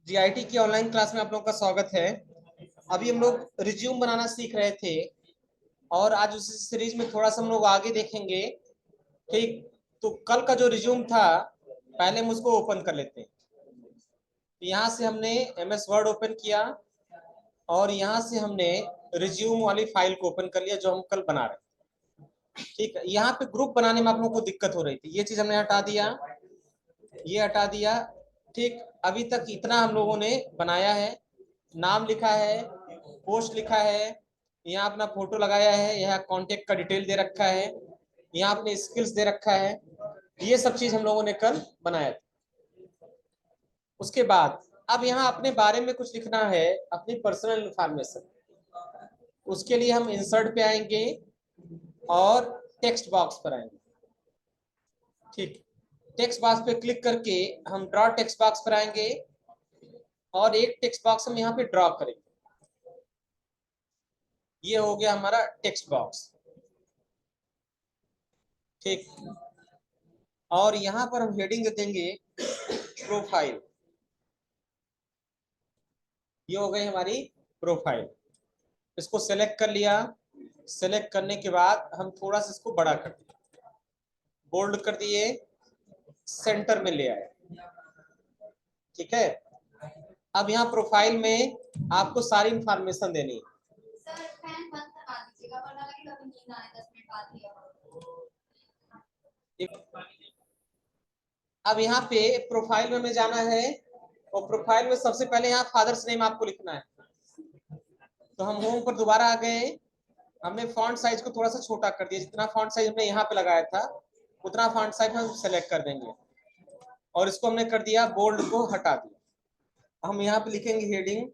GIT की online class में आप लोगों का स्वागत है। अभी हम लोग रिज्यूम बनाना सीख रहे थे और आज उसी सीरीज में थोड़ा सा हम लोग आगे देखेंगे। ठीक, तो कल का जो रिज्यूम था पहले हम उसको ओपन कर लेते हैं। तो यहाँ से हमने एमएस वर्ड ओपन किया और यहाँ से हमने रिज्यूम वाली फाइल को ओपन कर लिया जो हम कल बना रहे हैं। ठीक है, यहाँ पे ग्रुप बनाने में आप लोगों को दिक्कत हो रही थी, ये चीज हमने हटा दिया, ये हटा दिया। ठीक, अभी तक इतना हम लोगों ने बनाया है। नाम लिखा है, पोस्ट लिखा है, यहाँ अपना फोटो लगाया है, यहाँ कांटेक्ट का डिटेल दे रखा है, यहाँ अपने स्किल्स दे रखा है। ये सब चीज हम लोगों ने कल बनाया था। उसके बाद अब यहाँ अपने बारे में कुछ लिखना है, अपनी पर्सनल इंफॉर्मेशन। उसके लिए हम इंसर्ट पे आएंगे और टेक्स्ट बॉक्स पर आएंगे। ठीक, टेक्स्ट बॉक्स पे क्लिक करके हम ड्रॉ टेक्स्ट बॉक्स पर आएंगे और एक टेक्स्ट बॉक्स हम यहाँ पे ड्रॉ करेंगे। ये हो गया हमारा टेक्स्ट बॉक्स। ठीक, और यहाँ पर हम हेडिंग देंगे प्रोफाइल। ये हो गई हमारी प्रोफाइल। इसको सेलेक्ट कर लिया। सेलेक्ट करने के बाद हम थोड़ा सा इसको बड़ा कर दिए, बोल्ड कर दिए, सेंटर में ले आए। ठीक है, अब यहाँ प्रोफाइल में आपको सारी इंफॉर्मेशन देनी है। अब यहाँ पे प्रोफाइल में हमें जाना है और प्रोफाइल में सबसे पहले यहाँ फादर्स नेम आपको लिखना है। तो हम होम पर दोबारा आ गए, हमने फॉन्ट साइज को थोड़ा सा छोटा कर दिया। जितना फॉन्ट साइज हमने यहाँ पे लगाया था उतना फॉन्ट साइज हम सेलेक्ट कर देंगे और इसको हमने कर दिया, बोल्ड को हटा दिया। हम यहाँ पे लिखेंगे हेडिंग।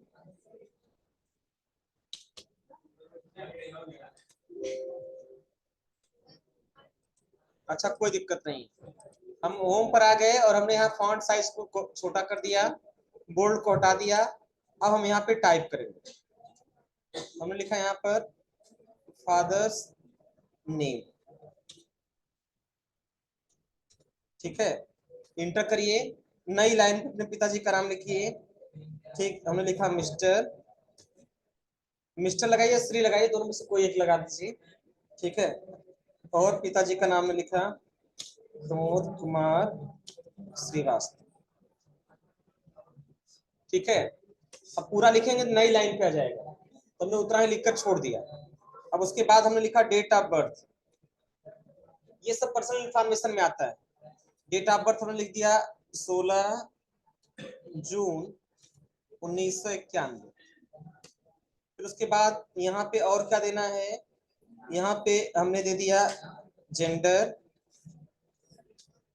अच्छा, कोई दिक्कत नहीं। हम होम पर आ गए और हमने यहाँ फॉन्ट साइज को छोटा कर दिया, बोल्ड को हटा दिया। अब हम यहाँ पे टाइप करेंगे। हमने लिखा यहाँ पर फादर्स नेम। ठीक है, इंटर करिए, नई लाइन पे अपने पिताजी का नाम लिखिए। ठीक, हमने लिखा मिस्टर। मिस्टर लगाइए, श्री लगाइए, दोनों में से कोई एक लगा दीजिए। ठीक है, और पिताजी का नाम में लिखा प्रमोद कुमार श्रीवास्तव। ठीक है, अब पूरा लिखेंगे नई लाइन पे आ जाएगा, तो हमने उतना ही लिखकर छोड़ दिया। अब उसके बाद हमने लिखा डेट ऑफ बर्थ। ये सब पर्सनल इंफॉर्मेशन में आता है। डेट ऑफ बर्थ हमने लिख दिया 16 जून 1991। फिर उसके बाद यहाँ पे और क्या देना है, यहाँ पे हमने दे दिया जेंडर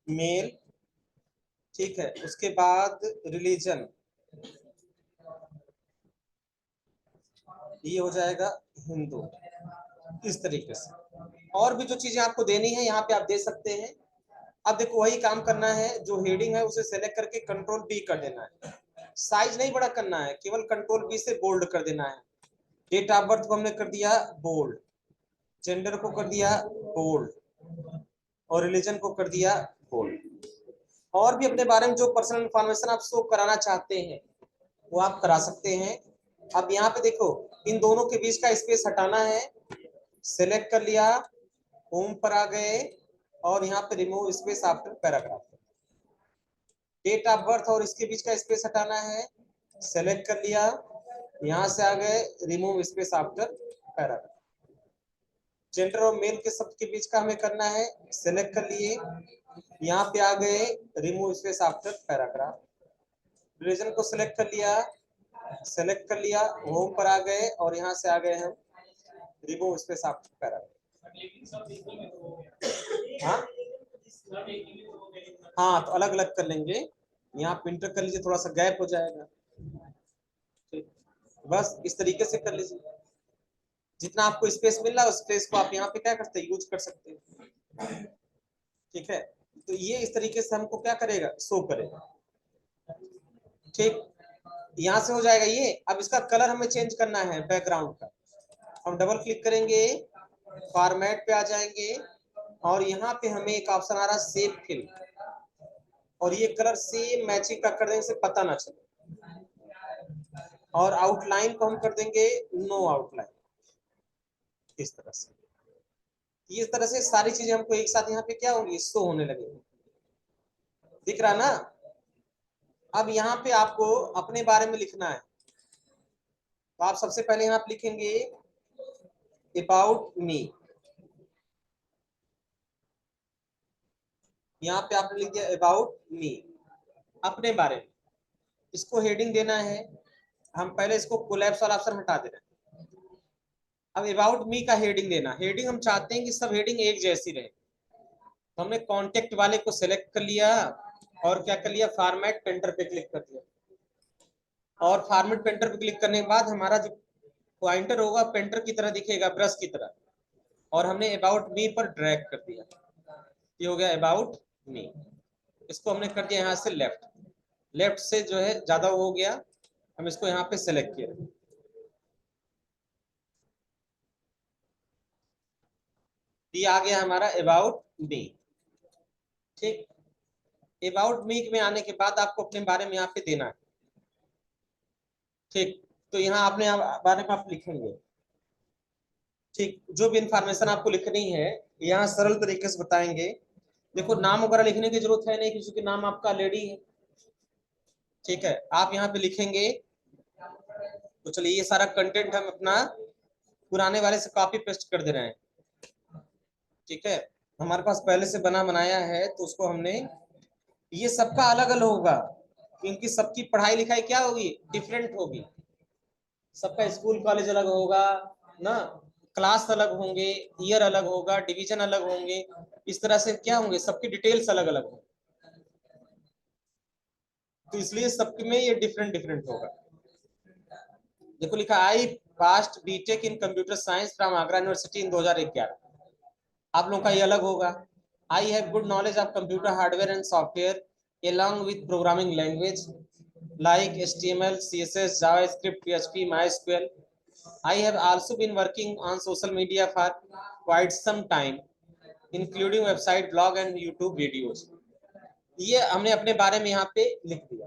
मेल। ठीक है, उसके बाद रिलीजन, ये हो जाएगा हिंदू। इस तरीके से और भी जो चीजें आपको देनी है यहाँ पे आप दे सकते हैं। अब देखो वही काम करना है, जो हेडिंग है उसे सेलेक्ट करके कंट्रोल बी कर देना है। साइज नहीं बड़ा करना है, केवल कंट्रोल बी से बोल्ड कर देना है। डेट ऑफ बर्थ को हमने कर दिया बोल्ड, जेंडर को कर दिया बोल्ड और रिलीजन को कर दिया बोल्ड। और भी अपने बारे में जो पर्सनल इंफॉर्मेशन आप शो कराना चाहते हैं वो आप करा सकते हैं। अब यहाँ पे देखो, इन दोनों के बीच का स्पेस हटाना है। सेलेक्ट कर लिया, होम पर आ गए और यहाँ पे remove space after paragraph. Date of birth और इसके बीच का स्पेस हटाना है। सेलेक्ट कर लिया, यहाँ से आ गए, remove space after paragraph. Gender और मेल के शब्द के बीच का हमें करना है। सेलेक्ट कर लिए, यहाँ पे आ गए, remove space after paragraph. Religion को सेलेक्ट कर लिया, सेलेक्ट कर लिया, होम पर आ गए और यहाँ से आ गए हम, रिमूव स्पेस आफ्टर पैराग्राफ। हाँ हाँ, तो अलग अलग कर लेंगे। यहाँ पे इंटर कर लीजिए, थोड़ा सा गैप हो जाएगा। ठीक, बस इस तरीके से कर लीजिए। जितना आपको स्पेस मिल रहा है उस स्पेस को आप यहाँ पे क्या करते हैं, यूज कर सकते हैं। ठीक है, तो ये इस तरीके से हमको क्या करेगा, शो करेगा। ठीक, यहाँ से हो जाएगा ये। अब इसका कलर हमें चेंज करना है बैकग्राउंड का। हम डबल क्लिक करेंगे, फॉर्मेट पे आ जाएंगे और यहाँ पे हमें एक ऑप्शन आ रहा है सेव फिल, और ये कलर सेम मैचिंग का कर देने से पता ना चले। और आउटलाइन को हम कर देंगे नो आउटलाइन, इस तरह से। इस तरह से सारी चीजें हमको एक साथ यहाँ पे क्या होंगी, शो होने लगेगी। दिख रहा ना। अब यहाँ पे आपको अपने बारे में लिखना है, तो आप सबसे पहले यहाँ पे लिखेंगे अबाउट मी। यहाँ पे आपने लिख दिया अबाउट मी, अपने बारे में। इसको हेडिंग देना है, हम पहले इसको कोलैप्स वाला ऑप्शन हटा दे रहे हैं। अब अबाउट मी का हेडिंग देना, हेडिंग हम चाहते हैं कि सब हेडिंग एक जैसी रहे, तो हमने कॉन्टेक्ट वाले को सिलेक्ट कर लिया और क्या कर लिया, फॉर्मेट पेंटर पे क्लिक कर दिया। और फॉर्मेट पेंटर पे क्लिक करने के बाद हमारा जो पॉइंटर होगा पेंटर की तरह दिखेगा, ब्रश की तरह, और हमने अबाउट मी पर ड्रैग कर दिया। ये हो गया अबाउट मी। इसको हमने कर दिया यहाँ से लेफ्ट, लेफ्ट से जो है ज्यादा हो गया, हम इसको यहाँ पे सेलेक्ट किया। ये आ गया हमारा अबाउट मी। ठीक, अबाउट मी में आने के बाद आपको अपने बारे में यहाँ पे देना है। ठीक, तो यहाँ आपने बारे में आप लिखेंगे। ठीक, जो भी इंफॉर्मेशन आपको लिखनी है यहाँ सरल तरीके से बताएंगे। देखो नाम वगैरह लिखने की जरूरत है नहीं, किसी के नाम आपका लेडी है। ठीक है, आप यहाँ पे लिखेंगे। तो चलिए ये सारा कंटेंट हम अपना पुराने वाले से कॉपी पेस्ट कर दे रहे हैं। ठीक है, हमारे पास पहले से बना बनाया है, तो उसको हमने, ये सबका अलग अलग होगा क्योंकि सबकी पढ़ाई लिखाई क्या होगी, डिफरेंट होगी। सबका स्कूल कॉलेज अलग होगा ना, क्लास अलग होंगे, ईयर अलग होगा, डिवीजन अलग होंगे, इस तरह से क्या होंगे, सबकी डिटेल्स अलग अलग होंगे। तो इसलिए सबके में ये डिफरेंट डिफरेंट होगा। देखो लिखा, I passed BTech in computer science from Agra university in 2011। आप लोगों का ये अलग होगा। I have good knowledge of computer hardware and software along with programming language like HTML, CSS, JavaScript, PHP, MySQL. I have also been working on social media for quite some time, including website, blog and YouTube videos. ये हमने अपने बारे में यहाँ पे लिख दिया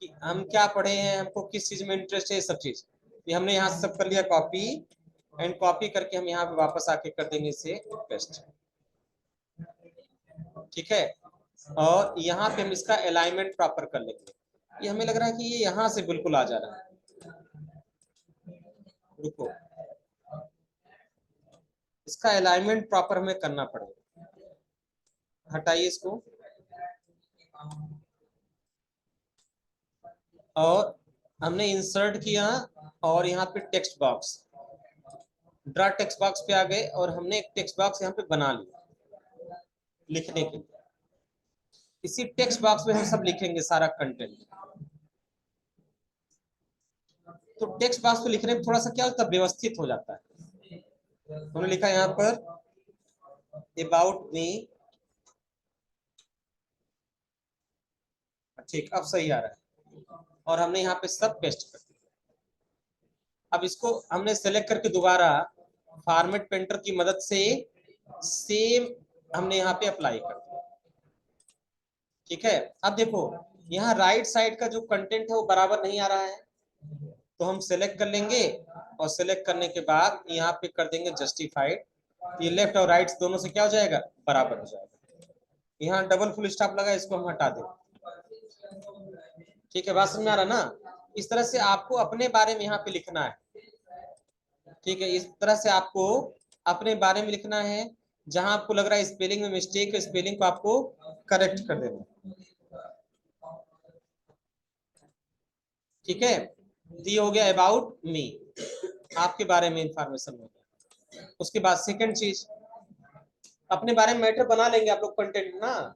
कि हम क्या पढ़े हैं, हमको किस चीज में इंटरेस्ट है, सब चीज ये हमने यहाँ से सब कर लिया कॉपी, एंड कॉपी करके हम यहाँ पे वापस आके कर देंगे इसे पेस्ट। ठीक है, और यहाँ पे हम इसका अलाइनमेंट प्रॉपर कर लेंगे। ये हमें लग रहा है कि ये यहाँ से बिल्कुल आ जा रहा है, रुको, इसका अलाइनमेंट प्रॉपर हमें करना पड़ेगा। हटाइए इसको, और हमने इंसर्ट किया और यहाँ पे text box, draw text box पे आ गए और हमने एक टेक्स्ट बॉक्स यहाँ पे बना लिया लिखने के लिए। इसी टेक्स्ट बॉक्स में हम सब लिखेंगे सारा कंटेंट। तो टेक्स्ट बॉक्स पे लिखने में थोड़ा सा क्या होता है, व्यवस्थित हो जाता है। हमने लिखा यहाँ पर अबाउट मी। ठीक, अब सही आ रहा है, और हमने यहाँ पे सब पेस्ट कर दिया। अब इसको हमने सेलेक्ट करके दोबारा फॉर्मेट पेंटर की मदद से सेम हमने यहाँ पे अप्लाई कर दिया। ठीक है, अब देखो यहाँ राइट साइड का जो कंटेंट है वो बराबर नहीं आ रहा है, तो हम सेलेक्ट कर लेंगे और सेलेक्ट करने के बाद यहाँ पे कर देंगे जस्टिफाइड। ये लेफ्ट और राइट दोनों से क्या हो जाएगा, बराबर हो जाएगा। यहाँ डबल फुल स्टॉप लगा, इसको हम हटा दें। ठीक है, बात समझ में आ रहा ना। इस तरह से आपको अपने बारे में यहाँ पे लिखना है। ठीक है, इस तरह से आपको अपने बारे में लिखना है। जहां आपको लग रहा है स्पेलिंग में मिस्टेक है, स्पेलिंग को आपको करेक्ट कर देना। ठीक है, ये हो गया अबाउट मी, आपके बारे में इंफॉर्मेशन हो गया। उसके बाद सेकंड चीज, अपने बारे में मैटर बना लेंगे आप लोग कंटेंट ना।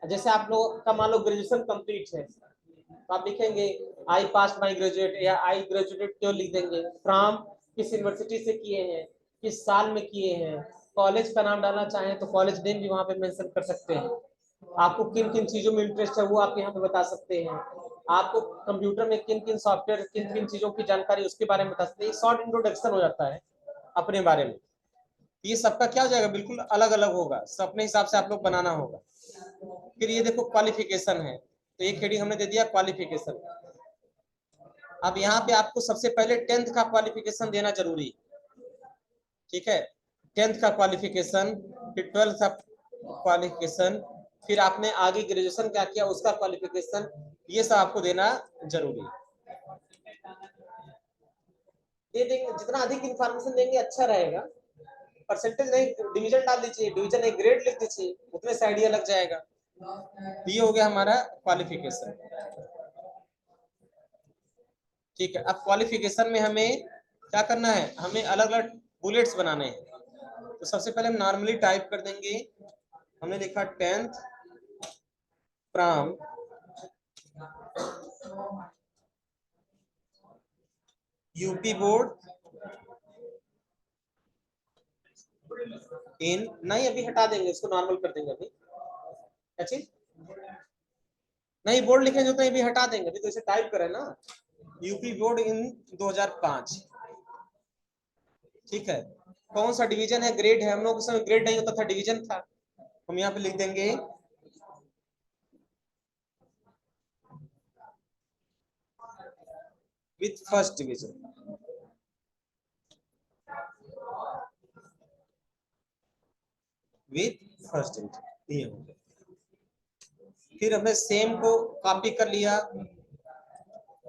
जैसे आप लोग का मान लो ग्रेजुएशन कंप्लीट है, तो आप लिखेंगे आई पास माई ग्रेजुएट, या आई ग्रेजुएटेड क्यों लिख देंगे, फ्रॉम किस यूनिवर्सिटी से किए हैं, किस साल में किए हैं, कॉलेज का नाम डालना चाहें तो कॉलेज नेम भी वहां पे मेंशन कर सकते हैं। आपको किन किन चीजों में इंटरेस्ट है वो आप यहाँ पे बता सकते हैं। आपको कंप्यूटर में किन किन सॉफ्टवेयर, किन किन चीजों की जानकारी उसके बारे में बता सकते हैं। शॉर्ट इंट्रोडक्शन हो जाता है अपने बारे में। ये सबका क्या हो जाएगा, बिल्कुल अलग अलग होगा, सब अपने हिसाब से आप लोग बनाना होगा। फिर ये देखो क्वालिफिकेशन है, तो एक हेडिंग हमने दे दिया क्वालिफिकेशन। अब यहाँ पे आपको सबसे पहले 10th का क्वालिफिकेशन देना जरूरी है, ठीक है। 10th का क्वालिफिकेशन, फिर 12th का क्वालिफिकेशन, फिर आपने आगे ग्रेजुएशन क्या किया उसका क्वालिफिकेशन, ये सब आपको देना जरूरी है। ये देंगे, जितना अधिक इंफॉर्मेशन देंगे अच्छा रहेगा। परसेंटेज नहीं, डिवीजन डाल दीजिए, डिवीजन एक ग्रेड लिख दीजिए, उतने से आइडिया लग जाएगा। ये हो गया हमारा क्वालिफिकेशन, ठीक है। अब क्वालिफिकेशन में हमें क्या करना है, हमें अलग अलग बुलेट्स बनाने हैं। तो सबसे पहले हम नॉर्मली टाइप कर देंगे, हमने लिखा 10th फ्रॉम यूपी बोर्ड इन, नहीं अभी हटा देंगे इसको, नॉर्मल कर देंगे अभी। अच्छा नहीं, बोर्ड लिखेंगे तो अभी हटा देंगे, अभी तो इसे टाइप करें ना, यूपी बोर्ड इन 2005, ठीक है। कौन सा डिवीजन है, ग्रेड है, हम लोग उस समय ग्रेड नहीं होता था, डिवीजन था। हम यहाँ पे लिख देंगे with first division, with first division, ये हो गया। फिर हमने सेम को कॉपी कर लिया,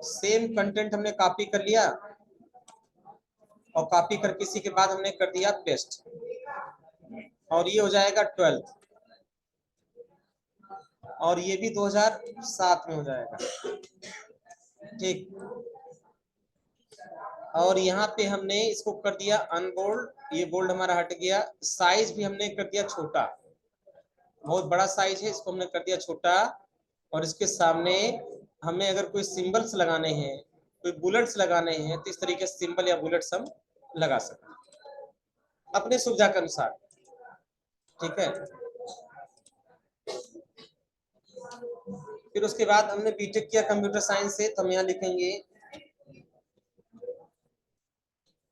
सेम कंटेंट हमने कॉपी कर लिया, और कॉपी करके इसी के बाद हमने कर दिया पेस्ट, और ये हो जाएगा 12th, और ये भी 2007 में हो जाएगा, ठीक। और यहाँ पे हमने इसको कर दिया अनबोल्ड, ये बोल्ड हमारा हट गया, साइज भी हमने कर दिया छोटा, बहुत बड़ा साइज है, इसको हमने कर दिया छोटा। और इसके सामने हमें अगर कोई सिंबल्स लगाने हैं, कोई बुलेट्स लगाने हैं, तो इस तरीके से सिंबल या बुलेट्स हम लगा सकते हैं अपने सुविधा के अनुसार, ठीक है। फिर उसके बाद हमने बीटेक किया कंप्यूटर साइंस से, तो हम यहाँ लिखेंगे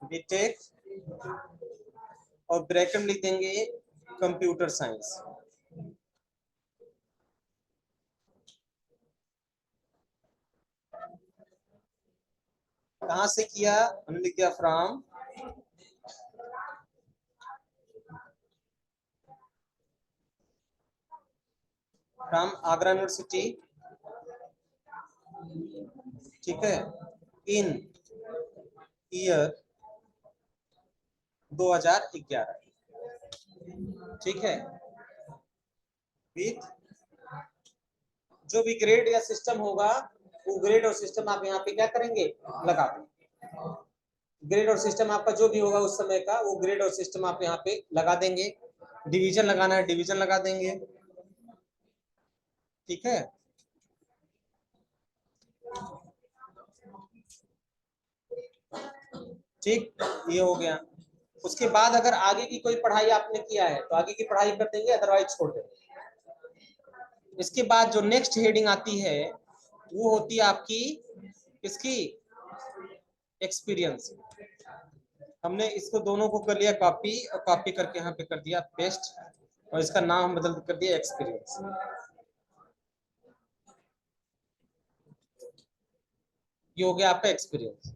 बीटेक और ब्रैकेट लिख देंगे कंप्यूटर साइंस। कहाँ से किया, हमने लिख दिया फ्रॉम आगरा यूनिवर्सिटी, ठीक है, इन ईयर 2011, ठीक है। विथ जो भी ग्रेड या सिस्टम होगा, वो ग्रेड और सिस्टम आप यहाँ पे क्या करेंगे, लगा देंगे। ग्रेड और सिस्टम आपका जो भी होगा उस समय का, वो ग्रेड और सिस्टम आप यहाँ पे लगा देंगे। डिवीजन लगाना है, डिवीजन लगा देंगे, ठीक है। ठीक, ये हो गया। उसके बाद अगर आगे की कोई पढ़ाई आपने किया है तो आगे की पढ़ाई कर देंगे, अदरवाइज छोड़ देंगे। इसके बाद जो नेक्स्ट हेडिंग आती है वो होती है आपकी इसकी एक्सपीरियंस। हमने इसको दोनों को कर लिया कॉपी, और कॉपी करके यहाँ पे कर दिया पेस्ट, और इसका नाम बदल कर दिया एक्सपीरियंस। ये हो गया आपका एक्सपीरियंस,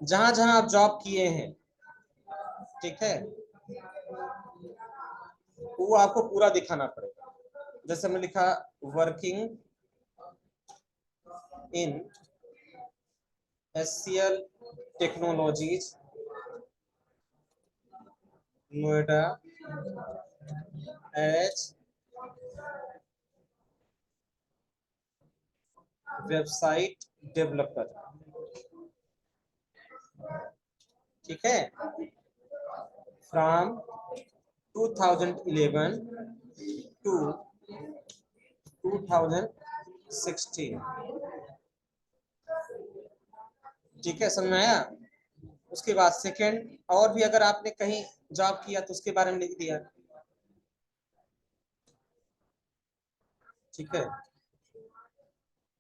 जहां जहां आप जॉब किए हैं, ठीक है, वो आपको पूरा दिखाना पड़ेगा। जैसे हमने लिखा working in HCL Technologies Noida as website developer, ठीक है, फ्रॉम 2011 टू 2016, ठीक है, समझ में आया। उसके बाद सेकंड, और भी अगर आपने कहीं जॉब किया तो उसके बारे में लिख दिया, ठीक है।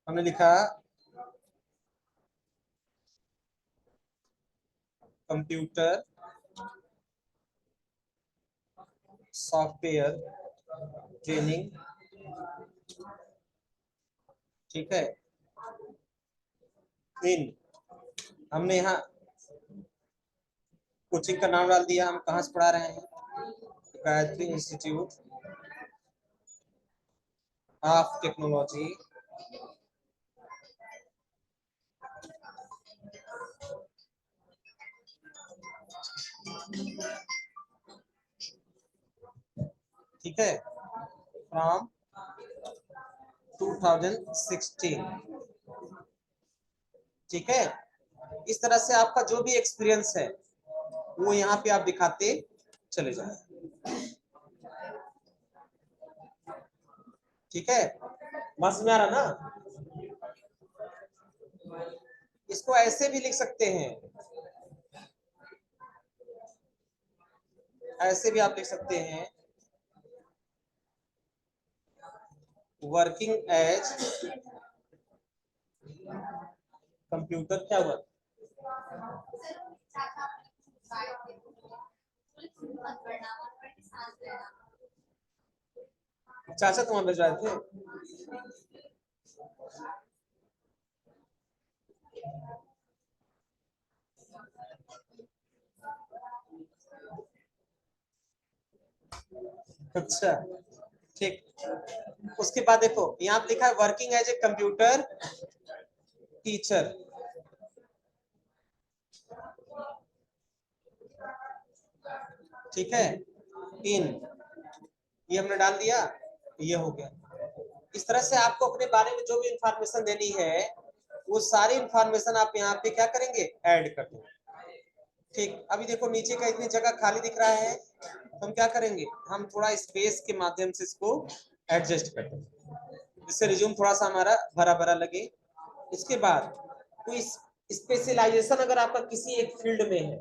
हमने लिखा कंप्यूटर सॉफ्टवेयर ट्रेनिंग, ठीक है, इन हमने यहाँ कोचिंग का नाम डाल दिया, हम कहाँ से पढ़ा रहे हैं, गायत्री इंस्टीट्यूट ऑफ टेक्नोलॉजी ठीक है, फ्रॉम 2016। ठीक है, इस तरह से आपका जो भी एक्सपीरियंस है वो यहाँ पे आप दिखाते चले जाए। ठीक है, बस में आ रहा ना। इसको ऐसे भी लिख सकते हैं, ऐसे भी आप लिख सकते हैं, वर्किंग एज कंप्यूटर क्या हुआ, चाचा तुम्हारे भिजवाए थे। अच्छा ठीक, उसके बाद देखो यहाँ पे लिखा है working as a computer teacher. ठीक है, इन ये हमने डाल दिया, ये हो गया। इस तरह से आपको अपने बारे में जो भी इंफॉर्मेशन देनी है वो सारी इंफॉर्मेशन आप यहाँ पे क्या करेंगे, ऐड कर देंगे। ठीक, अभी देखो नीचे का इतनी जगह खाली दिख रहा है, तो हम क्या करेंगे, हम थोड़ा स्पेस के माध्यम से इसको एडजस्ट कर देंगे, जिससे रिज्यूम थोड़ा सा हमारा भरा भरा लगे। इसके बाद कोई स्पेशलाइजेशन अगर आपका किसी एक फील्ड में है,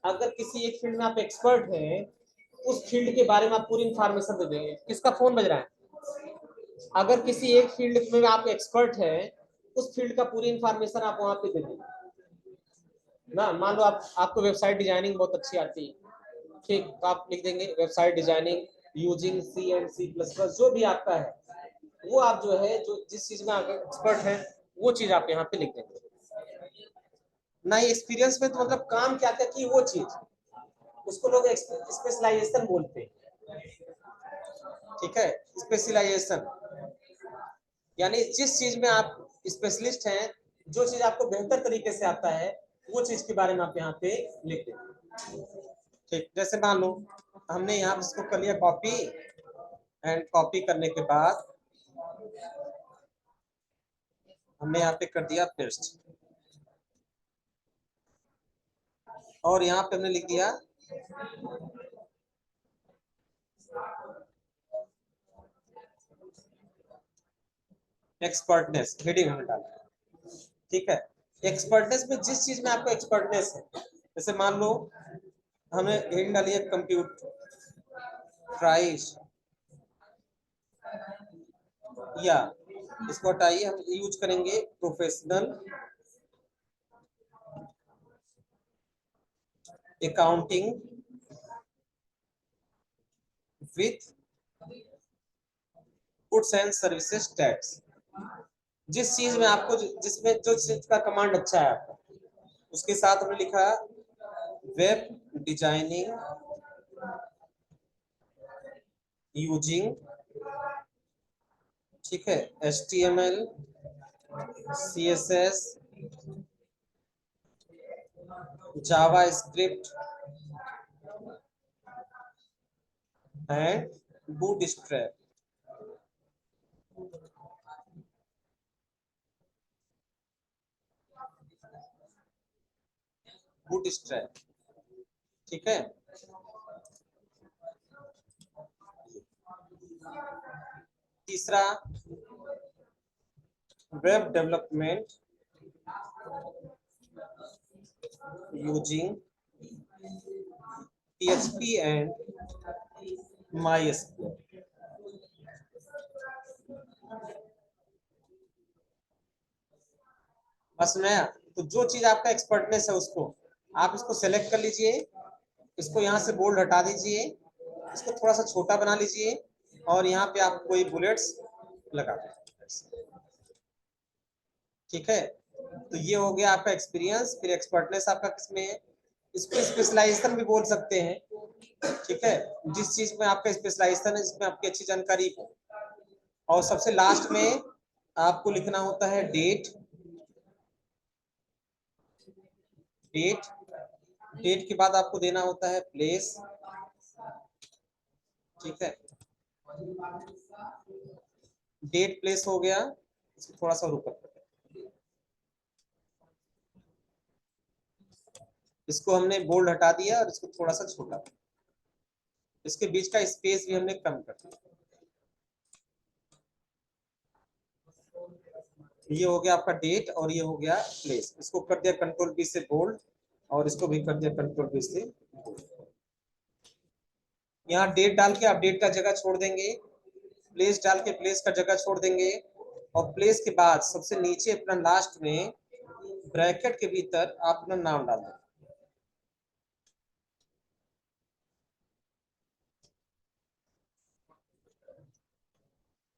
अगर किसी एक फील्ड में आप एक्सपर्ट हैं, उस फील्ड के बारे में आप पूरी इंफॉर्मेशन दे देंगे। किसका फोन बज रहा है? अगर किसी एक फील्ड में आप एक्सपर्ट हैं, उस फील्ड का पूरी इंफॉर्मेशन आप वहां पे दे देंगे ना। मान लो आपको वेबसाइट डिजाइनिंग बहुत अच्छी आती है, ठीक, तो आप लिख देंगे website designing using C and C plus plus, जो भी आपका है वो आप जो है, जो जिस चीज में आप एक्सपर्ट हैं वो चीज आप यहाँ पे लिख देंगे। ना ही एक्सपीरियंस में तो मतलब काम क्या क्या की वो चीज, उसको लोग स्पेशलाइजेशन बोलते हैं। ठीक है, स्पेशलाइजेशन यानी जिस चीज में आप स्पेशलिस्ट हैं, जो चीज आपको बेहतर तरीके से आता है वो चीज के बारे में आप यहाँ पे लिख दें। ठीक, जैसे मान लो हमने यहाँ इसको कर लिया कॉपी, एंड कॉपी करने के बाद हमने यहाँ पे कर दिया पेस्ट, और यहाँ पे हमने लिख दिया एक्सपर्टनेस, हेडिंग हमने डाला। ठीक है, एक्सपर्टनेस में जिस चीज में आपको एक्सपर्टनेस है, जैसे मान लो हमने हेडिंग डाली है कंप्यूटर प्राइस, या इसको हटाइए, हम यूज करेंगे professional accounting with goods and services tax. जिस चीज में आपको जिसमें जो चीज का कमांड अच्छा है आपका, उसके साथ हमने लिखा वेब डिजाइनिंग यूजिंग, ठीक है, HTML CSS Java script and bootstrap. Bootstrap, ठीक है। तीसरा web development using PHP and MySQL। बस में, तो जो चीज आपका एक्सपर्टनेस है उसको आप इसको सेलेक्ट कर लीजिए, इसको यहाँ से बोल्ड हटा दीजिए, इसको थोड़ा सा छोटा बना लीजिए, और यहाँ पे आप कोई बुलेट्स लगा दीजिए। ठीक है, तो ये हो गया आपका एक्सपीरियंस। फिर एक्सपर्टनेस आपका किसमें है, इसको स्पेशलाइजेशन भी बोल सकते हैं, ठीक है, जिस चीज में आपका स्पेशलाइजेशन है, जिसमें आपकी अच्छी जानकारी हो। और सबसे लास्ट में आपको लिखना होता है डेट। डेट डेट के बाद आपको देना होता है प्लेस, ठीक है। डेट प्लेस हो गया, इसको थोड़ा सा ऊपर, इसको हमने बोल्ड हटा दिया और इसको थोड़ा सा छोटा, इसके बीच का स्पेस भी हमने कम कर दिया। ये हो गया आपका डेट और ये हो गया प्लेस। इसको कर दिया कंट्रोल बी से बोल्ड और इसको भी कर दिया कंट्रोल बी से बोल्ड। यहाँ डेट डाल के आप डेट का जगह छोड़ देंगे, प्लेस डाल के प्लेस का जगह छोड़ देंगे, और प्लेस के बाद सबसे नीचे अपना लास्ट में ब्रैकेट के भीतर आप अपना नाम डाल देंगे।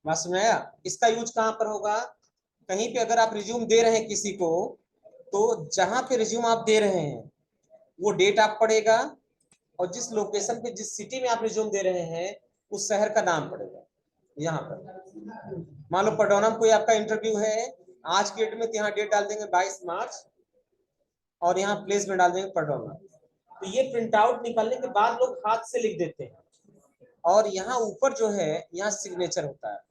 बात समझ आया? इसका यूज कहाँ पर होगा, कहीं पे अगर आप रिज्यूम दे रहे हैं किसी को, तो जहां पे रिज्यूम आप दे रहे हैं वो डेट आप पड़ेगा, और जिस लोकेशन पे, जिस सिटी में आप रिज्यूम दे रहे हैं उस शहर का नाम पड़ेगा। यहाँ पर मान लो पटौना में कोई आपका इंटरव्यू है आज की डेट में, तो यहाँ डेट डाल देंगे 22 मार्च और यहाँ प्लेस में डाल देंगे पटौना। तो ये प्रिंट आउट निकालने के बाद लोग हाथ से लिख देते हैं, और यहाँ ऊपर जो है यहाँ सिग्नेचर होता है।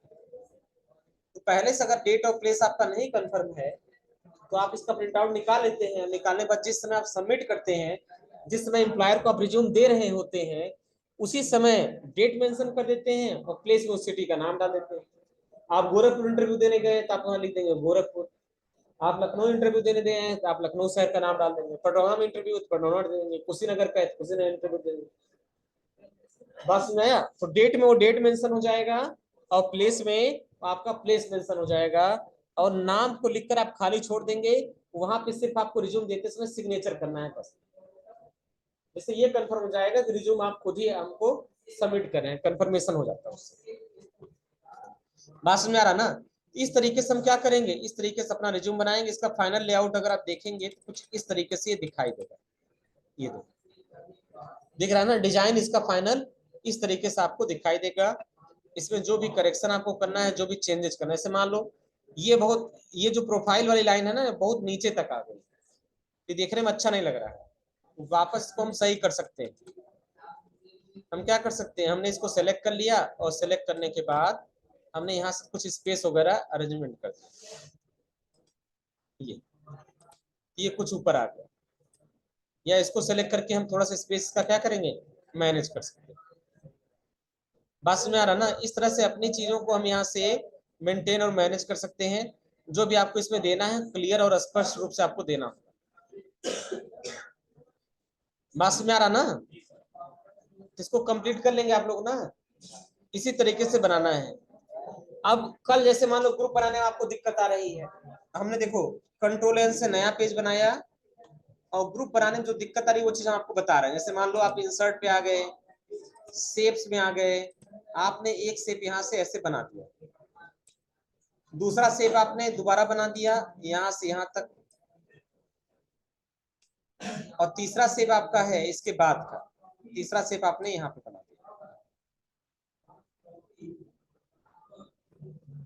तो पहले से अगर डेट और प्लेस आपका नहीं कंफर्म है तो आप इसका प्रिंट आउट निकाल लेते हैं। निकालने के बाद जिस समय आप सबमिट करते हैं, जिस समय एम्प्लॉयर को आप रिज्यूम दे रहे होते हैं, उसी समय डेट मेंशन कर देते हैं और प्लेस में उस सिटी का नाम डाल देते हैं। आप गोरखपुर इंटरव्यू देने गए तो आप वहां लिख देंगे गोरखपुर। आप लखनऊ इंटरव्यू देने गए हैं तो आप लखनऊ शहर का नाम डाल देंगे। पटौना में इंटरव्यू तो पटौना देंगे, कुशीनगर का है तो कुशीनगर इंटरव्यू देंगे। बात समझ आया? तो डेट में वो डेट मेंशन हो जाएगा और प्लेस में आपका प्लेस मेंशन हो जाएगा, और नाम को लिखकर आप खाली छोड़ देंगे। वहां पे सिर्फ आपको रिज्यूम देते समय सिग्नेचर करना है बस। इससे ये कंफर्म हो जाएगा कि रिज्यूम आप खुद ही हमको सबमिट कर रहे हैं, कंफर्मेशन हो जाता है उससे। बात समझ में आ रहा ना? इस तरीके से हम क्या करेंगे, इस तरीके से अपना रिज्यूम बनाएंगे। इसका फाइनल लेआउट अगर आप देखेंगे तो कुछ इस तरीके से ये दिखाई देगा। ये दिख रहा है ना डिजाइन, इसका फाइनल इस तरीके से आपको दिखाई देगा। इसमें जो भी करेक्शन आपको करना है, जो भी चेंजेस करना है, जैसे मान लो ये जो प्रोफाइल वाली लाइन है ना, बहुत नीचे तक आ गई, ये देखने में अच्छा नहीं लग रहा है। वापस इसको हम सही कर सकते हैं। हम क्या कर सकते हैं, हमने इसको सेलेक्ट कर लिया और सेलेक्ट करने के बाद हमने यहाँ से कुछ स्पेस वगैरह अरेंजमेंट कर दिया, ये कुछ ऊपर आ गया, या इसको सेलेक्ट करके हम थोड़ा सा स्पेस का क्या करेंगे, मैनेज कर सकते हैं। बात समझ में आ रहा ना? इस तरह से अपनी चीजों को हम यहाँ से मेंटेन और मैनेज कर सकते हैं। जो भी आपको इसमें देना है क्लियर और स्पष्ट रूप से आपको देना होगा। बात समझ में आ रहा ना? इसको कंप्लीट कर लेंगे आप लोग ना, इसी तरीके से बनाना है। अब कल जैसे मान लो ग्रुप बनाने में आपको दिक्कत आ रही है, हमने देखो कंट्रोल एन से नया पेज बनाया, और ग्रुप बनाने में जो दिक्कत आ रही है वो चीज हम आपको बता रहे हैं। जैसे मान लो आप इंसर्ट पे आ गए, शेप्स में आ गए, आपने एक शेप यहाँ से ऐसे बना दिया, दूसरा शेप आपने दोबारा बना दिया यहाँ से यहाँ तक, और तीसरा शेप आपका है इसके बाद का, तीसरा शेप आपने यहाँ पे बना दिया।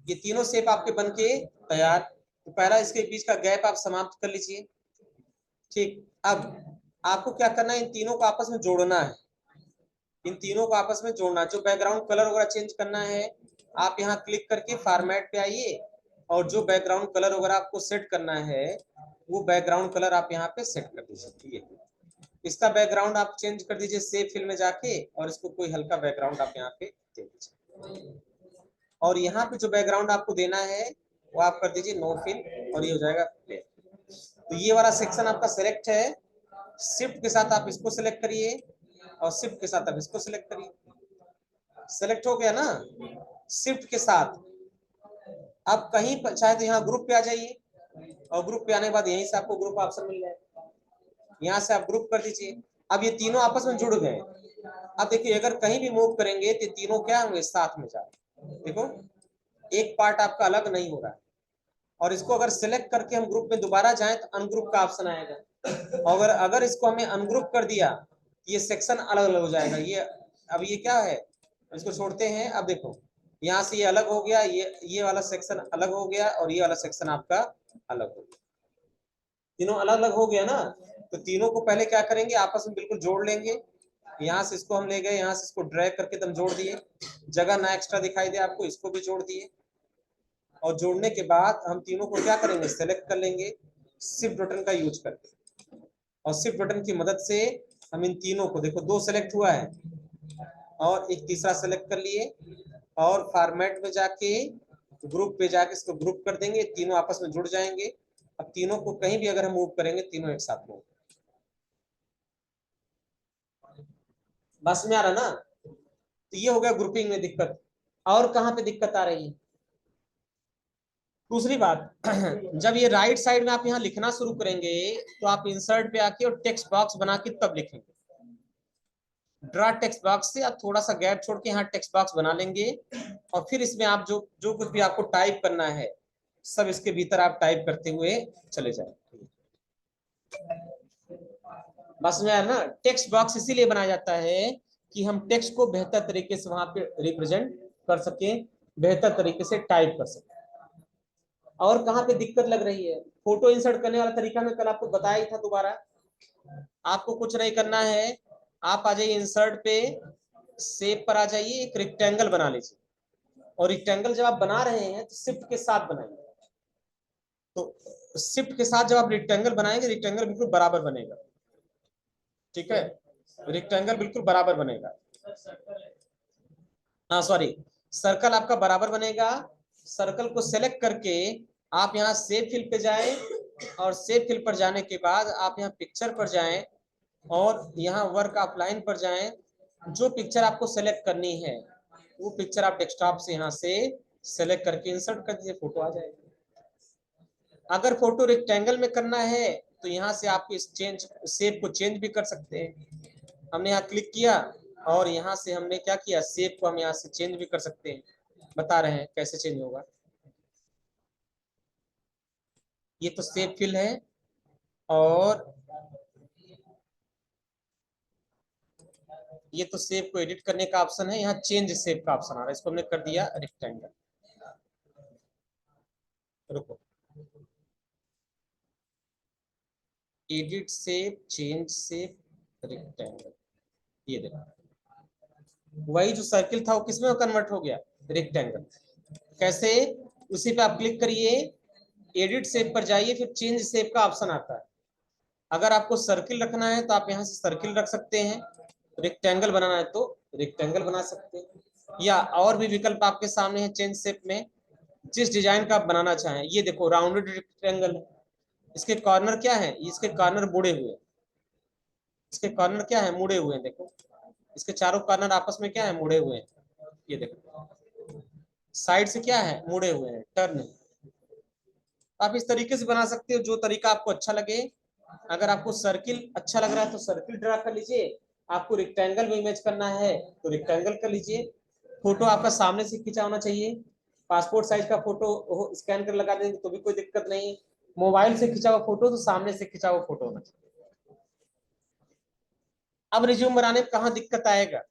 ये तीनों शेप आपके बनके तैयार। तो पहला इसके बीच का गैप आप समाप्त कर लीजिए, ठीक। अब आपको क्या करना है, इन तीनों को आपस में जोड़ना है, इन तीनों को आपस में जोड़ना। जो बैकग्राउंड कलर वगैरह चेंज करना है, आप यहाँ क्लिक करके फॉर्मेट पे आइए, और जो बैकग्राउंड कलर वगैरह आपको सेट करना है वो बैकग्राउंड कलर आप यहाँ पे सेट कर दीजिए, ठीक है। इसका बैकग्राउंड आप चेंज कर दीजिए सेव फिल में जाके, और इसको कोई हल्का बैकग्राउंड आप यहाँ पे दे दीजिए। और यहाँ पे जो बैकग्राउंड आपको देना है वो आप कर दीजिए नो फिल, और ये हो जाएगा प्ले। तो ये वाला सेक्शन आपका सिलेक्ट है, शिफ्ट के साथ आप इसको सिलेक्ट करिए और शिफ्ट के साथ आप इसको सिलेक्ट करिए। सिलेक्ट हो गया ना शिफ्ट के साथ। आप कहीं पर चाहे तो यहाँ ग्रुप पे आ जाइए, और ग्रुप पे आने के बाद यहीं से आपको ग्रुप ऑप्शन मिल जाएगा, यहाँ से आप ग्रुप कर दीजिए। अब ये तीनों आपस में जुड़ गए। अब देखिए अगर कहीं भी मूव करेंगे तो तीनों क्या होंगे, साथ में जाए। देखो एक पार्ट आपका अलग नहीं हो रहा है, और इसको अगर सिलेक्ट करके हम ग्रुप में दोबारा जाएं तो अनग्रुप का ऑप्शन आएगा। और अगर इसको हमने अनग्रुप कर दिया ये सेक्शन अलग अलग हो जाएगा। ये अब ये क्या है, इसको छोड़ते हैं। अब देखो यहाँ से ये अलग हो गया, ये वाला सेक्शन अलग हो गया और ये वाला सेक्शन आपका अलग हो गया। तीनों अलग अलग हो गया ना, तो तीनों को पहले क्या करेंगे, आपस में बिल्कुल जोड़ लेंगे। यहाँ से इसको हम ले गए, यहाँ से इसको ड्रैग करके तुम जोड़ दिए, जगह ना एक्स्ट्रा दिखाई दे आपको, इसको भी जोड़ दिए। और जोड़ने के बाद हम तीनों को क्या करेंगे, सेलेक्ट कर लेंगे शिफ्ट बटन का यूज करके। और शिफ्ट बटन की मदद से हम इन तीनों को, देखो दो सेलेक्ट हुआ है और एक तीसरा सेलेक्ट कर लिए, और फॉर्मेट में जाके ग्रुप पे जाके इसको ग्रुप कर देंगे, तीनों आपस में जुड़ जाएंगे। अब तीनों को कहीं भी अगर हम मूव करेंगे तीनों एक साथ मूव। बस में आ रहा ना। तो ये हो गया ग्रुपिंग में दिक्कत। और कहाँ पे दिक्कत आ रही है, दूसरी बात जब ये राइट साइड में आप यहाँ लिखना शुरू करेंगे तो आप इंसर्ट पे आके और टेक्स्ट बॉक्स बना के तब लिखेंगे। ड्रा टेक्स्ट बॉक्स से आप थोड़ा सा गैप छोड़ के यहाँ टेक्स्ट बॉक्स बना लेंगे, और फिर इसमें आप जो कुछ भी आपको टाइप करना है सब इसके भीतर आप टाइप करते हुए चले जाए। बस में ना, टेक्स्ट बॉक्स इसीलिए बनाया जाता है कि हम टेक्स्ट को बेहतर तरीके से वहां पे रिप्रेजेंट कर सके, बेहतर तरीके से टाइप कर सके। और कहाँ पे दिक्कत लग रही है, फोटो इंसर्ट करने वाला तरीका मैं कल आपको बताया ही था। दोबारा आपको कुछ नहीं करना है, आप आ जाइए इंसर्ट पे, शेप पर आ जाइए, एक रेक्टेंगल बना लीजिए। और रेक्टेंगल जब आप बना रहे हैं तो शिफ्ट के साथ बनाइए। तो शिफ्ट के साथ जब आप रेक्टेंगल बनाएंगे, रेक्टेंगल बिल्कुल बराबर बनेगा। ठीक है, रेक्टेंगल बिल्कुल बराबर बनेगा। हाँ सॉरी, सर्कल आपका बराबर बनेगा। सर्कल को सेलेक्ट करके आप यहाँ सेव फिल पे जाएं, और सेव फिल पर जाने के बाद आप यहाँ पिक्चर पर जाएं और यहाँ वर्क ऑफलाइन पर जाएं। जो पिक्चर आपको सेलेक्ट करनी है वो पिक्चर आप डेस्कटॉप से यहाँ से सेलेक्ट करके इंसर्ट कर दीजिए, फोटो आ जाएगी। अगर फोटो रेक्टेंगल में करना है तो यहाँ से आप इस चेंज शेप को चेंज भी कर सकते हैं। हमने यहाँ क्लिक किया और यहाँ से हमने क्या किया, शेप को हम यहाँ से चेंज भी कर सकते हैं। बता रहे हैं कैसे चेंज होगा। ये तो शेप फिल है, और ये तो शेप को एडिट करने का ऑप्शन है। यहाँ चेंज शेप का ऑप्शन आ रहा है, इसको हमने कर दिया रेक्टेंगल। रुको, edit shape, change shape, rectangle. ये देखो वही जो सर्किल था वो किसमें कन्वर्ट हो गया, रेक्टेंगल। कैसे, उसी पे आप क्लिक करिए, एडिट शेप पर जाइए, फिर चेंज शेप का ऑप्शन आता है। अगर आपको सर्किल रखना है तो आप यहाँ से सर्किल रख सकते हैं, रेक्टेंगल बनाना है तो रेक्टेंगल बना सकते हैं, या और भी विकल्प आपके सामने है चेंज शेप में, जिस डिजाइन का आप बनाना चाहें। ये देखो राउंडेड रेक्टेंगल है, इसके कॉर्नर क्या है, इसके कॉर्नर मुड़े हुए, इसके कॉर्नर क्या है, मुड़े हुए हैं। देखो इसके चारों कॉर्नर आपस में क्या है, मुड़े हुए हैं। ये देखो साइड से क्या है, मुड़े हुए हैं, टर्न है। आप इस तरीके से बना सकते हो, जो तरीका आपको अच्छा लगे। अगर आपको सर्किल अच्छा लग रहा है तो सर्किल ड्रा कर लीजिए, आपको रेक्टेंगल में इमेज करना है तो रेक्टेंगल कर लीजिए। फोटो आपका सामने से खींचा होना चाहिए, पासपोर्ट साइज का फोटो स्कैन कर लगा देंगे तो भी कोई दिक्कत नहीं। मोबाइल से खींचा हुआ फोटो तो सामने से खींचा हुआ फोटो होना चाहिए। अब रिज्यूम बनाने में कहाँ दिक्कत आएगा,